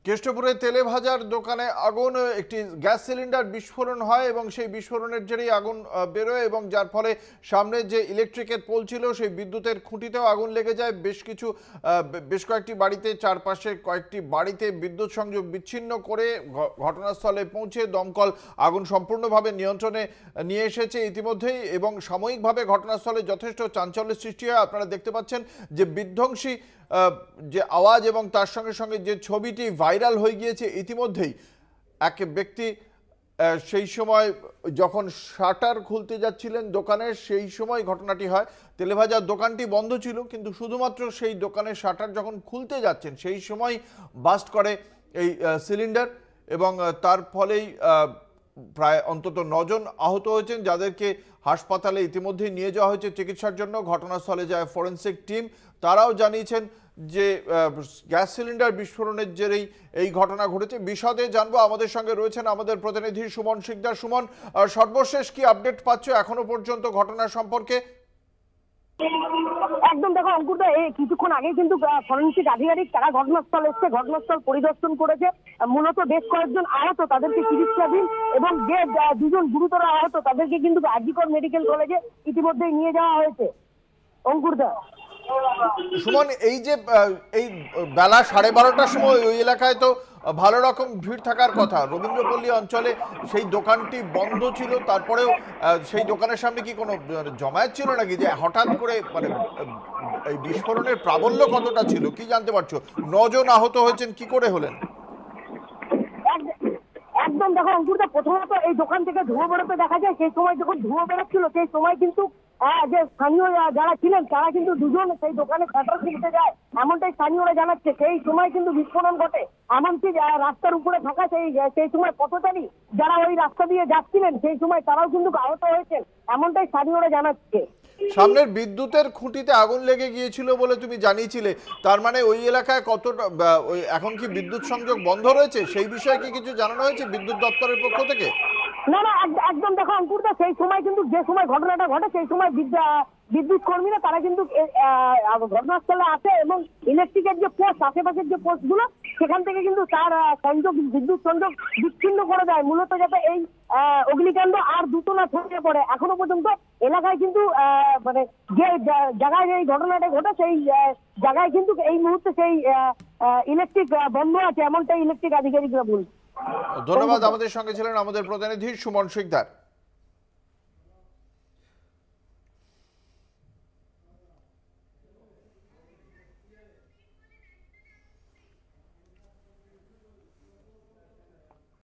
কেষ্টপুরে তেলে ভাজার দোকানে আগুন, একটি গ্যাস সিলিন্ডার বিস্ফোরণ হয় এবং সেই বিস্ফোরণের জেরেই আগুন বেরোয় এবং যার ফলে সামনে যে ইলেকট্রিকের পোল ছিল সেই বিদ্যুতের খুঁটিতেও আগুন লেগে যায়। বেশ কয়েকটি বাড়িতে, চারপাশে কয়েকটি বাড়িতে বিদ্যুৎ সংযোগ বিচ্ছিন্ন করে ঘটনাস্থলে পৌঁছে দমকল আগুন সম্পূর্ণভাবে নিয়ন্ত্রণে নিয়ে এসেছে ইতিমধ্যেই এবং সাময়িকভাবে ঘটনাস্থলে যথেষ্ট চাঞ্চল্যের সৃষ্টি হয়। আপনারা দেখতে পাচ্ছেন যে বিধ্বংসী যে আওয়াজ এবং তার সঙ্গে সঙ্গে যে ছবিটি ভাইরাল হয়ে গিয়েছে ইতিমধ্যেই। এক ব্যক্তি সেই সময় যখন শাটার খুলতে যাচ্ছিলেন দোকানের, সেই সময় ঘটনাটি হয়। তেলেভাজার দোকানটি বন্ধ ছিল, কিন্তু শুধুমাত্র সেই দোকানের শাটার যখন খুলতে যাচ্ছেন সেই সময় বাস্ট করে এই সিলিন্ডার এবং তার ফলেই প্রায় অন্তত 9 জন আহত হয়েছেন, যাদেরকে হাসপাতালে ইতিমধ্যেই নিয়ে যাওয়া হয়েছে চিকিৎসার জন্য। ঘটনাস্থলে যায় ফরেন্সিক টিম। তারাও জানিয়েছেন যে গ্যাস সিলিন্ডার বিস্ফোরণের জেরেই এই ঘটনা ঘটেছে। বিশদে জানবো, আমাদের সঙ্গে রয়েছেন আমাদের প্রতিনিধি সুমন শিকদার। সুমন, সর্বশেষ কি আপডেট পাচ্ছ এখনো পর্যন্ত ঘটনা সম্পর্কে? একদম দেখো অঙ্কুরদা, এই কিছুক্ষণ আগে কিন্তু ফরেন্সিক আধিকারিক তারা ঘটনাস্থল এসছে, ঘটনাস্থল পরিদর্শন করেছে। মূলত বেশ কয়েকজন আহত, তাদেরকে চিকিৎসাধীন, এবং যে 2 জন গুরুতর আহত তাদেরকে কিন্তু আজিকর মেডিকেল কলেজে ইতিমধ্যেই নিয়ে যাওয়া হয়েছে। অঙ্কুরদা, সুমন, এই যে এই বেলা 12:30টার সময় ওই এলাকায় তো ভালো রকম ভিড় থাকার কথা, রবীন্দ্রপল্লী অঞ্চলে সেই দোকানটি বন্ধ ছিল, তারপরেও সেই দোকানের সামনে কি কোনো জমায়েত ছিল নাকি, যে হঠাৎ করে মানে এই বিস্ফোরণের প্রাবল্য কতটা ছিল কি জানতে পারছো? 9 জন আহত হয়েছেন, কি করে হলেন? একদম দেখো অঙ্কুরদা, প্রথমত এই দোকান থেকে ধোঁয়া বেরোতে দেখা যায়। সেই সময় যখন ধোঁয়া বেরোচ্ছিল সেই সময় কিন্তু যে স্থানীয় যারা ছিলেন তারা কিন্তু 2 জন সেই দোকানে শাটার খুলতে যায়, এমনটাই স্থানীয়রা জানাচ্ছে। সেই সময় কিন্তু বিস্ফোরণ ঘটে। এমনকি রাস্তার উপরে থাকা সেই সময় পথচারী যারা ওই রাস্তা দিয়ে যাচ্ছিলেন সেই সময় তারাও কিন্তু আহত হয়েছেন, এমনটাই স্থানীয়রা জানাচ্ছে। সামনের বিদ্যুতের খুঁটিতে আগুন লেগে গিয়েছিল বলে তুমি জানিয়েছিলে, তার মানে ওই এলাকায় কতটা এখন কি বিদ্যুৎ সংযোগ বন্ধ রয়েছে, সেই বিষয়ে কি কিছু জানানো হয়েছে বিদ্যুৎ দপ্তরের পক্ষ থেকে? না, একদম দেখো অঙ্কুরদা, সেই সময় কিন্তু যে সময় ঘটনাটা ঘটে সেই সময় বিদ্যুৎ কর্মীরা তারা কিন্তু ঘটনাস্থলে আসে এবং ইলেকট্রিকের যে পোস্ট, আশেপাশের যে পোস্টগুলো, সেখান থেকে কিন্তু তার বিদ্যুৎ সংযোগ বিচ্ছিন্ন করে দেয়, মূলত যাতে এই অগ্নিকাণ্ড আর দ্রুত না ছড়িয়ে পড়ে। এখনো পর্যন্ত এলাকায় কিন্তু মানে যে জায়গায় এই ঘটনাটা ঘটে সেই জায়গায় কিন্তু এই মুহূর্তে সেই ইলেকট্রিক বন্ধ আছে, এমনটাই ইলেকট্রিক আধিকারিকরা বলছে। ধন্যবাদ। আমাদের সঙ্গে ছিলেন আমাদের প্রতিনিধি সুমন শিকদার।